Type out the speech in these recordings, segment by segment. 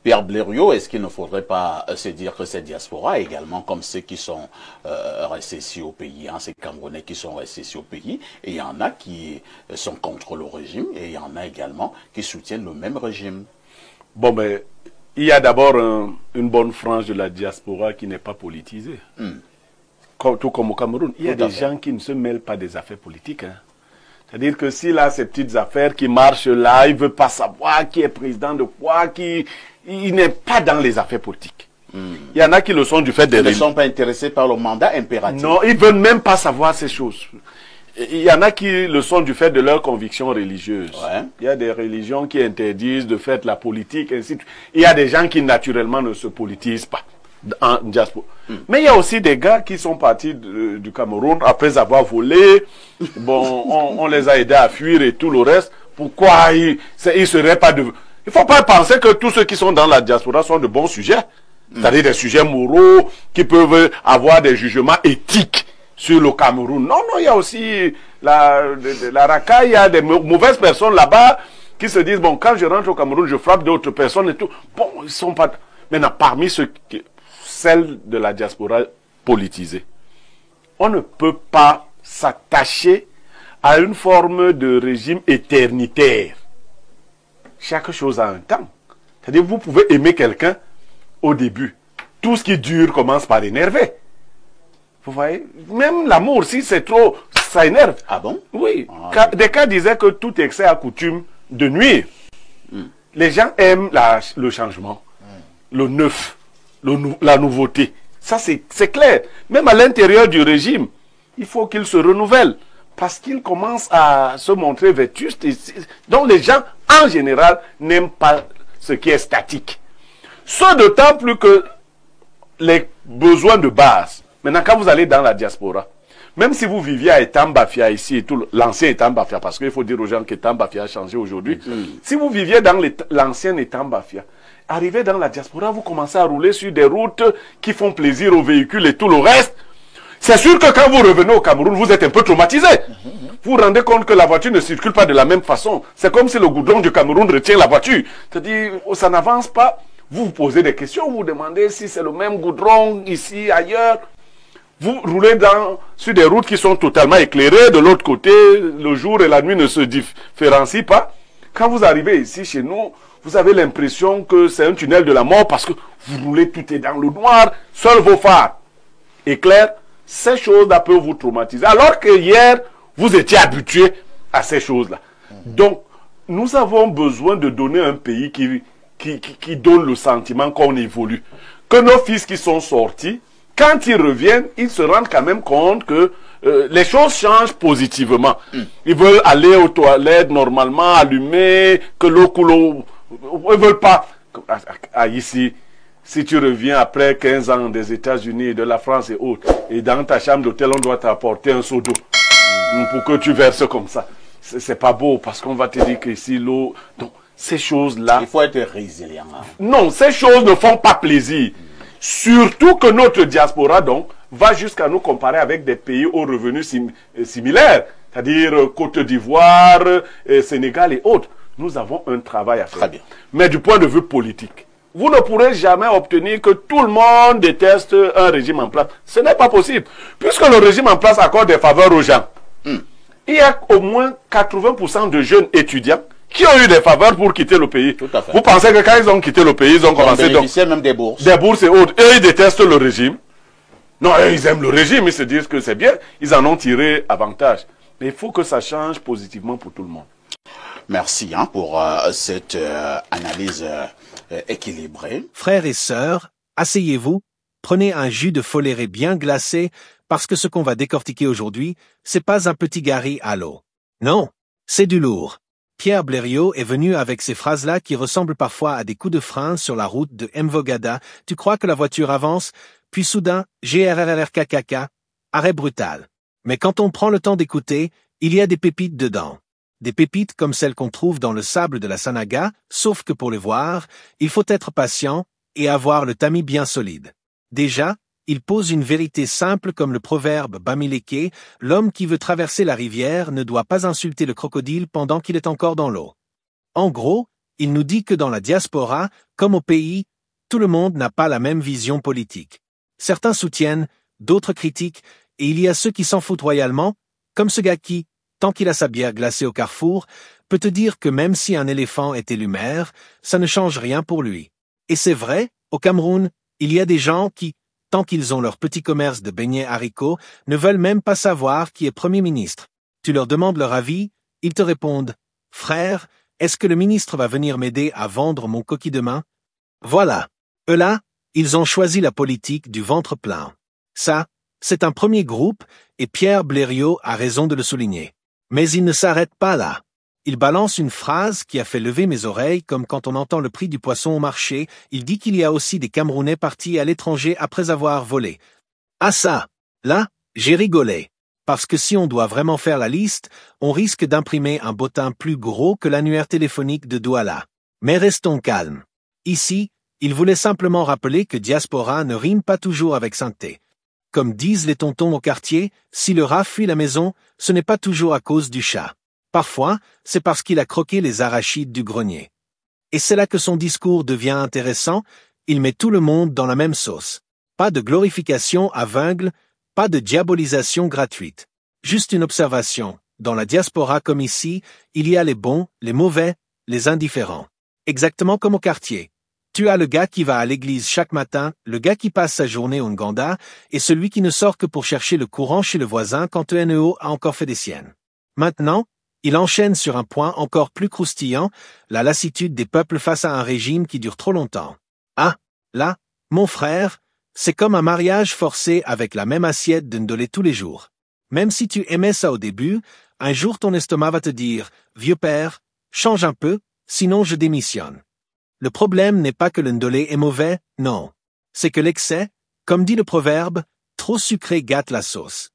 Pierre Blériot, est-ce qu'il ne faudrait pas se dire que cette diaspora, également comme ceux qui sont restés ici au pays, ces Camerounais qui sont restés ici au pays, et il y en a qui sont contre le régime, et il y en a également qui soutiennent le même régime? Bon, ben, il y a d'abord une bonne frange de la diaspora qui n'est pas politisée. Tout comme au Cameroun. Il y a des gens qui ne se mêlent pas des affaires politiques. C'est-à-dire que s'il a ces petites affaires qui marchent là, il ne veut pas savoir qui est président de quoi, il n'est pas dans les affaires politiques. Il y en a qui le sont du fait des... Ils ne sont pas intéressés par le mandat impératif. Non, ils ne veulent même pas savoir ces choses. Il y en a qui le sont du fait de leurs convictions religieuses. Ouais. Il y a des religions qui interdisent de faire de la politique, ainsi de suite. Il y a des gens qui naturellement ne se politisent pas en diaspora. Mais il y a aussi des gars qui sont partis du Cameroun après avoir volé. Bon, on les a aidés à fuir et tout le reste. Pourquoi ils seraient pas de... Il faut pas penser que tous ceux qui sont dans la diaspora sont de bons sujets. C'est-à-dire des sujets moraux qui peuvent avoir des jugements éthiques sur le Cameroun. Non, non, il y a aussi la racaille, il y a des mauvaises personnes là-bas qui se disent, bon, quand je rentre au Cameroun, je frappe d'autres personnes et tout. Bon, ils sont pas... Maintenant, parmi celles de la diaspora politisée, on ne peut pas s'attacher à une forme de régime éternitaire. Chaque chose a un temps. C'est-à-dire, vous pouvez aimer quelqu'un au début. Tout ce qui dure commence par énerver. Vous voyez? Même l'amour, si c'est trop, ça énerve. Ah bon? Oui. Descartes disait que tout excès a coutume de nuire. Les gens aiment le changement, le neuf, la nouveauté. Ça, c'est clair. Même à l'intérieur du régime, il faut qu'il se renouvelle. Parce qu'il commence à se montrer vétuste. Donc les gens, en général, n'aiment pas ce qui est statique. Ce d'autant plus que les besoins de base. Maintenant, quand vous allez dans la diaspora, même si vous viviez à Etambafia ici, et tout l'ancien Etambafia, parce qu'il faut dire aux gens qu'Etambafia a changé aujourd'hui. Si vous viviez dans l'ancien Etambafia, arrivez dans la diaspora, vous commencez à rouler sur des routes qui font plaisir aux véhicules et tout le reste. C'est sûr que quand vous revenez au Cameroun, vous êtes un peu traumatisé. Vous vous rendez compte que la voiture ne circule pas de la même façon. C'est comme si le goudron du Cameroun retient la voiture. C'est-à-dire, ça n'avance pas. Vous vous posez des questions, vous vous demandez si c'est le même goudron ici, ailleurs. Vous roulez sur des routes qui sont totalement éclairées. De l'autre côté, le jour et la nuit ne se différencient pas. Quand vous arrivez ici, chez nous, vous avez l'impression que c'est un tunnel de la mort parce que vous roulez, tout est dans le noir. Seuls vos phares éclairent. Ces choses-là peuvent vous traumatiser. Alors que hier, vous étiez habitué à ces choses-là. Donc, nous avons besoin de donner un pays qui donne le sentiment qu'on évolue. Que nos fils qui sont sortis, quand ils reviennent, ils se rendent quand même compte que les choses changent positivement. Ils veulent aller aux toilettes normalement, allumer, que l'eau coule. Ils ne veulent pas. Ici, si tu reviens après 15 ans des États-Unis, de la France et autres, et dans ta chambre d'hôtel, on doit t'apporter un seau d'eau pour que tu verses comme ça. C'est pas beau parce qu'on va te dire que ici, l'eau... Donc, ces choses-là... Il faut être résilient. Non, ces choses ne font pas plaisir. Surtout que notre diaspora, donc, va jusqu'à nous comparer avec des pays aux revenus similaires, c'est-à-dire Côte d'Ivoire, Sénégal et autres. Nous avons un travail à faire. Très bien. Mais du point de vue politique, vous ne pourrez jamais obtenir que tout le monde déteste un régime en place. Ce n'est pas possible. Puisque le régime en place accorde des faveurs aux gens. Il y a au moins 80% de jeunes étudiants qui ont eu des faveurs pour quitter le pays. Tout à fait. Vous pensez que quand ils ont quitté le pays, ils ont commencé... Ils bénéficiaient même des bourses. Des bourses et autres. Et ils détestent le régime. Non, ils aiment le régime, ils se disent que c'est bien. Ils en ont tiré avantage. Mais il faut que ça change positivement pour tout le monde. Merci pour cette analyse équilibrée. Frères et sœurs, asseyez-vous, prenez un jus de foléré bien glacé, parce que ce qu'on va décortiquer aujourd'hui, c'est pas un petit gari à l'eau. Non, c'est du lourd. Pierre Blériot est venu avec ces phrases-là qui ressemblent parfois à des coups de frein sur la route de Mvogada. Tu crois que la voiture avance, puis soudain, GRRRKKK, arrêt brutal. Mais quand on prend le temps d'écouter, il y a des pépites dedans. Des pépites comme celles qu'on trouve dans le sable de la Sanaga, sauf que pour les voir, il faut être patient et avoir le tamis bien solide. Déjà, il pose une vérité simple comme le proverbe Bamileke, l'homme qui veut traverser la rivière ne doit pas insulter le crocodile pendant qu'il est encore dans l'eau. En gros, il nous dit que dans la diaspora, comme au pays, tout le monde n'a pas la même vision politique. Certains soutiennent, d'autres critiquent, et il y a ceux qui s'en foutent royalement, comme ce gars qui, tant qu'il a sa bière glacée au carrefour, peut te dire que même si un éléphant est élu maire, ça ne change rien pour lui. Et c'est vrai, au Cameroun, il y a des gens qui, tant qu'ils ont leur petit commerce de beignets haricots, ne veulent même pas savoir qui est Premier ministre. Tu leur demandes leur avis, ils te répondent « Frère, est-ce que le ministre va venir m'aider à vendre mon coquille demain ?» Voilà. Eux là, ils ont choisi la politique du ventre plein. Ça, c'est un premier groupe, et Pierre Blériot a raison de le souligner. Mais il ne s'arrête pas là. Il balance une phrase qui a fait lever mes oreilles comme quand on entend le prix du poisson au marché. Il dit qu'il y a aussi des Camerounais partis à l'étranger après avoir volé. Ah ça, là, j'ai rigolé. Parce que si on doit vraiment faire la liste, on risque d'imprimer un bottin plus gros que l'annuaire téléphonique de Douala. Mais restons calmes. Ici, il voulait simplement rappeler que diaspora ne rime pas toujours avec sainteté. Comme disent les tontons au quartier, si le rat fuit la maison, ce n'est pas toujours à cause du chat. Parfois, c'est parce qu'il a croqué les arachides du grenier. Et c'est là que son discours devient intéressant, il met tout le monde dans la même sauce. Pas de glorification aveugle, pas de diabolisation gratuite. Juste une observation, dans la diaspora comme ici, il y a les bons, les mauvais, les indifférents. Exactement comme au quartier. Tu as le gars qui va à l'église chaque matin, le gars qui passe sa journée au Nganda, et celui qui ne sort que pour chercher le courant chez le voisin quand ENEO a encore fait des siennes. Maintenant, il enchaîne sur un point encore plus croustillant, la lassitude des peuples face à un régime qui dure trop longtemps. Ah, là, mon frère, c'est comme un mariage forcé avec la même assiette de ndolé tous les jours. Même si tu aimais ça au début, un jour ton estomac va te dire « Vieux père, change un peu, sinon je démissionne ». Le problème n'est pas que le ndolé est mauvais, non. C'est que l'excès, comme dit le proverbe, trop sucré gâte la sauce.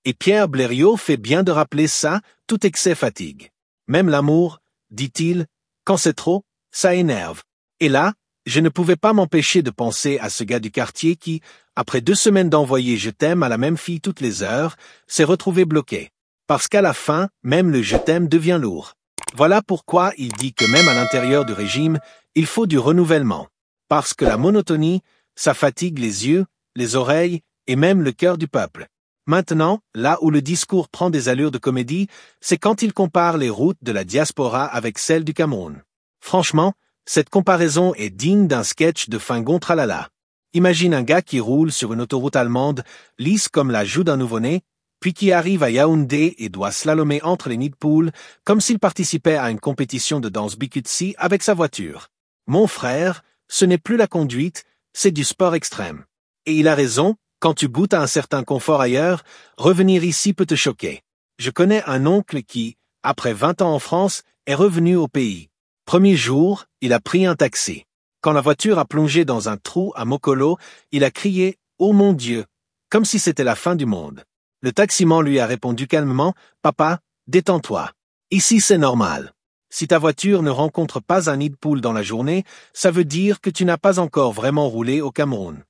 Et Pierre Blériot fait bien de rappeler ça, tout excès fatigue. Même l'amour, dit-il, quand c'est trop, ça énerve. Et là, je ne pouvais pas m'empêcher de penser à ce gars du quartier qui, après 2 semaines d'envoyer « je t'aime » à la même fille toutes les heures, s'est retrouvé bloqué. Parce qu'à la fin, même le « je t'aime » devient lourd. Voilà pourquoi il dit que même à l'intérieur du régime, il faut du renouvellement. Parce que la monotonie, ça fatigue les yeux, les oreilles et même le cœur du peuple. Maintenant, là où le discours prend des allures de comédie, c'est quand il compare les routes de la diaspora avec celles du Cameroun. Franchement, cette comparaison est digne d'un sketch de Fingon Tralala. Imagine un gars qui roule sur une autoroute allemande, lisse comme la joue d'un nouveau-né, puis qui arrive à Yaoundé et doit slalomer entre les nids de poules, comme s'il participait à une compétition de danse bikutsi avec sa voiture. Mon frère, ce n'est plus la conduite, c'est du sport extrême. Et il a raison, quand tu goûtes à un certain confort ailleurs, revenir ici peut te choquer. Je connais un oncle qui, après 20 ans en France, est revenu au pays. Premier jour, il a pris un taxi. Quand la voiture a plongé dans un trou à Mokolo, il a crié « Oh mon Dieu !» comme si c'était la fin du monde. Le taximan lui a répondu calmement « Papa, détends-toi. Ici c'est normal. Si ta voiture ne rencontre pas un nid de poule dans la journée, ça veut dire que tu n'as pas encore vraiment roulé au Cameroun. »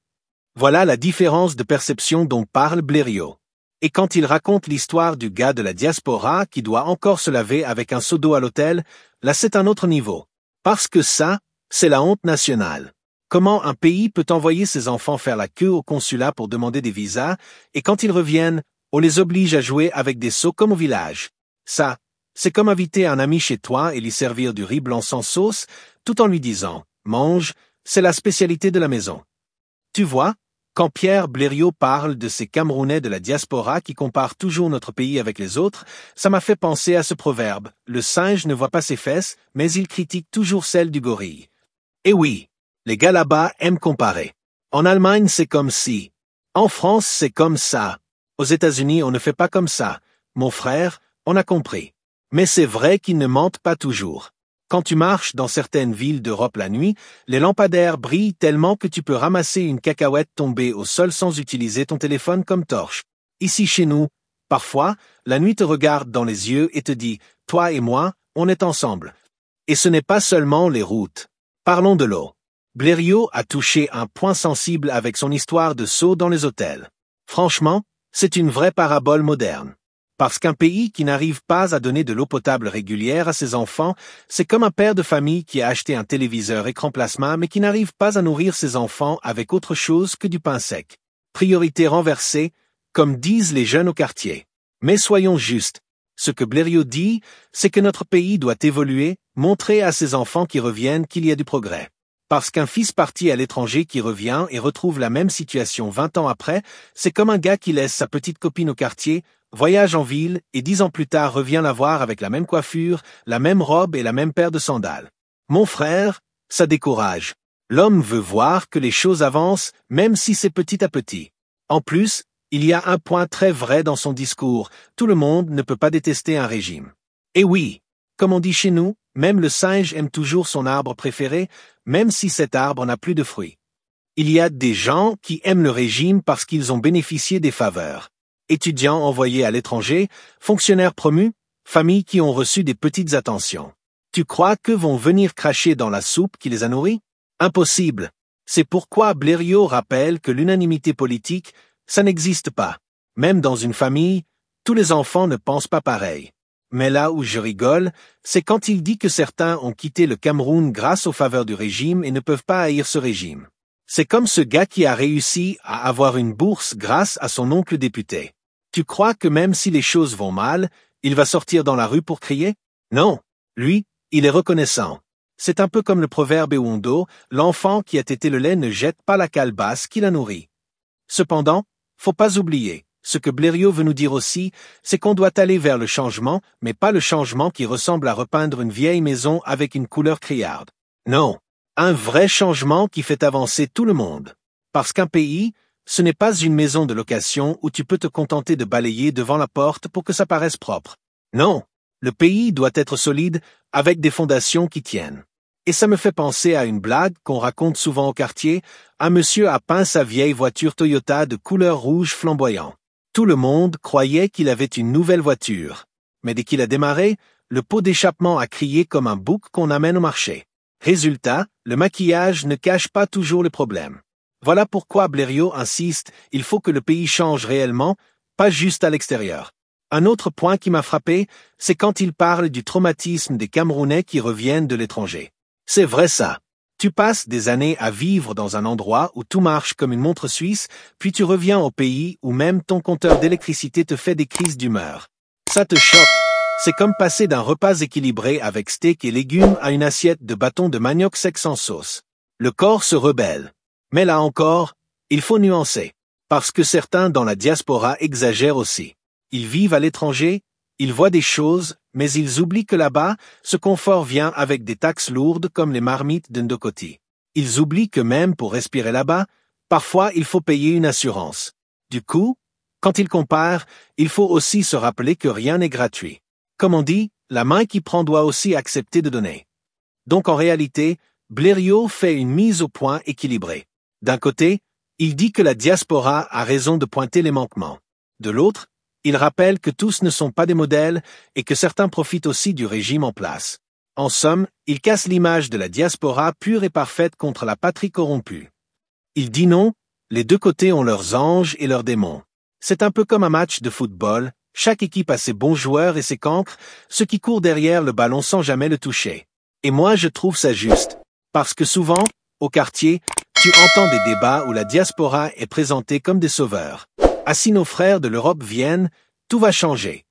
Voilà la différence de perception dont parle Blériot. Et quand il raconte l'histoire du gars de la diaspora qui doit encore se laver avec un seau d'eau à l'hôtel, là c'est un autre niveau. Parce que ça, c'est la honte nationale. Comment un pays peut envoyer ses enfants faire la queue au consulat pour demander des visas, et quand ils reviennent, on les oblige à jouer avec des seaux comme au village. Ça, c'est comme inviter un ami chez toi et lui servir du riz blanc sans sauce, tout en lui disant « Mange, c'est la spécialité de la maison ». Tu vois, quand Pierre Blériot parle de ces Camerounais de la diaspora qui comparent toujours notre pays avec les autres, ça m'a fait penser à ce proverbe « Le singe ne voit pas ses fesses, mais il critique toujours celles du gorille ». Et oui, les gars là-bas aiment comparer. En Allemagne, c'est comme si. En France, c'est comme ça. Aux États-Unis, on ne fait pas comme ça. Mon frère, on a compris. Mais c'est vrai qu'ils ne mentent pas toujours. Quand tu marches dans certaines villes d'Europe la nuit, les lampadaires brillent tellement que tu peux ramasser une cacahuète tombée au sol sans utiliser ton téléphone comme torche. Ici chez nous, parfois, la nuit te regarde dans les yeux et te dit « Toi et moi, on est ensemble ». Et ce n'est pas seulement les routes. Parlons de l'eau. Blériot a touché un point sensible avec son histoire de seau dans les hôtels. Franchement, c'est une vraie parabole moderne. Parce qu'un pays qui n'arrive pas à donner de l'eau potable régulière à ses enfants, c'est comme un père de famille qui a acheté un téléviseur écran plasma mais qui n'arrive pas à nourrir ses enfants avec autre chose que du pain sec. Priorité renversée, comme disent les jeunes au quartier. Mais soyons justes. Ce que Blériot dit, c'est que notre pays doit évoluer, montrer à ses enfants qui reviennent qu'il y a du progrès. Parce qu'un fils parti à l'étranger qui revient et retrouve la même situation 20 ans après, c'est comme un gars qui laisse sa petite copine au quartier, voyage en ville et 10 ans plus tard revient la voir avec la même coiffure, la même robe et la même paire de sandales. Mon frère, ça décourage. L'homme veut voir que les choses avancent, même si c'est petit à petit. En plus, il y a un point très vrai dans son discours, tout le monde ne peut pas détester un régime. Et oui, comme on dit chez nous, même le singe aime toujours son arbre préféré, même si cet arbre n'a plus de fruits. Il y a des gens qui aiment le régime parce qu'ils ont bénéficié des faveurs. Étudiants envoyés à l'étranger, fonctionnaires promus, familles qui ont reçu des petites attentions. Tu crois que vont venir cracher dans la soupe qui les a nourris? Impossible. C'est pourquoi Blériot rappelle que l'unanimité politique, ça n'existe pas. Même dans une famille, tous les enfants ne pensent pas pareil. Mais là où je rigole, c'est quand il dit que certains ont quitté le Cameroun grâce aux faveurs du régime et ne peuvent pas haïr ce régime. C'est comme ce gars qui a réussi à avoir une bourse grâce à son oncle député. Tu crois que même si les choses vont mal, il va sortir dans la rue pour crier? Non. Lui, il est reconnaissant. C'est un peu comme le proverbe Ewondo, l'enfant qui a tété le lait ne jette pas la calebasse qui l'a nourri. Cependant, faut pas oublier, ce que Blériot veut nous dire aussi, c'est qu'on doit aller vers le changement, mais pas le changement qui ressemble à repeindre une vieille maison avec une couleur criarde. Non. Un vrai changement qui fait avancer tout le monde. Parce qu'un pays, ce n'est pas une maison de location où tu peux te contenter de balayer devant la porte pour que ça paraisse propre. Non. Le pays doit être solide, avec des fondations qui tiennent. Et ça me fait penser à une blague qu'on raconte souvent au quartier, un monsieur a peint sa vieille voiture Toyota de couleur rouge flamboyant. Tout le monde croyait qu'il avait une nouvelle voiture. Mais dès qu'il a démarré, le pot d'échappement a crié comme un bouc qu'on amène au marché. Résultat, le maquillage ne cache pas toujours le problème. Voilà pourquoi Blériot insiste, il faut que le pays change réellement, pas juste à l'extérieur. Un autre point qui m'a frappé, c'est quand il parle du traumatisme des Camerounais qui reviennent de l'étranger. C'est vrai ça. Tu passes des années à vivre dans un endroit où tout marche comme une montre suisse, puis tu reviens au pays où même ton compteur d'électricité te fait des crises d'humeur. Ça te choque. C'est comme passer d'un repas équilibré avec steak et légumes à une assiette de bâtons de manioc sec sans sauce. Le corps se rebelle. Mais là encore, il faut nuancer. Parce que certains dans la diaspora exagèrent aussi. Ils vivent à l'étranger, ils voient des choses, mais ils oublient que là-bas, ce confort vient avec des taxes lourdes comme les marmites d'Ndokoti. Ils oublient que même pour respirer là-bas, parfois il faut payer une assurance. Du coup, quand ils comparent, il faut aussi se rappeler que rien n'est gratuit. Comme on dit, la main qui prend doit aussi accepter de donner. Donc en réalité, Blériot fait une mise au point équilibrée. D'un côté, il dit que la diaspora a raison de pointer les manquements. De l'autre, il rappelle que tous ne sont pas des modèles et que certains profitent aussi du régime en place. En somme, il casse l'image de la diaspora pure et parfaite contre la patrie corrompue. Il dit non, les deux côtés ont leurs anges et leurs démons. C'est un peu comme un match de football, chaque équipe a ses bons joueurs et ses cancres, ceux qui courent derrière le ballon sans jamais le toucher. Et moi je trouve ça juste, parce que souvent, au quartier, tu entends des débats où la diaspora est présentée comme des sauveurs. Ah, si nos frères de l'Europe viennent, tout va changer.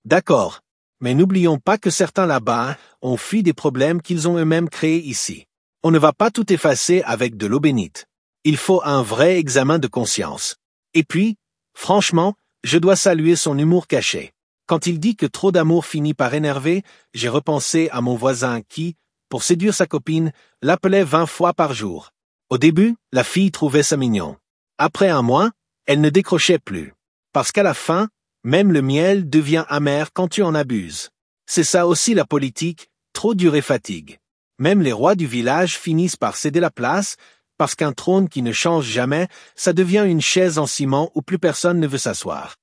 D'accord, mais n'oublions pas que certains là-bas ont fui des problèmes qu'ils ont eux-mêmes créés ici. On ne va pas tout effacer avec de l'eau bénite. Il faut un vrai examen de conscience. Et puis, franchement, je dois saluer son humour caché. Quand il dit que trop d'amour finit par énerver, j'ai repensé à mon voisin qui, pour séduire sa copine, l'appelait 20 fois par jour. Au début, la fille trouvait ça mignon. Après un mois, elle ne décrochait plus. Parce qu'à la fin, même le miel devient amer quand tu en abuses. C'est ça aussi la politique, trop dure et fatigue. Même les rois du village finissent par céder la place, parce qu'un trône qui ne change jamais, ça devient une chaise en ciment où plus personne ne veut s'asseoir.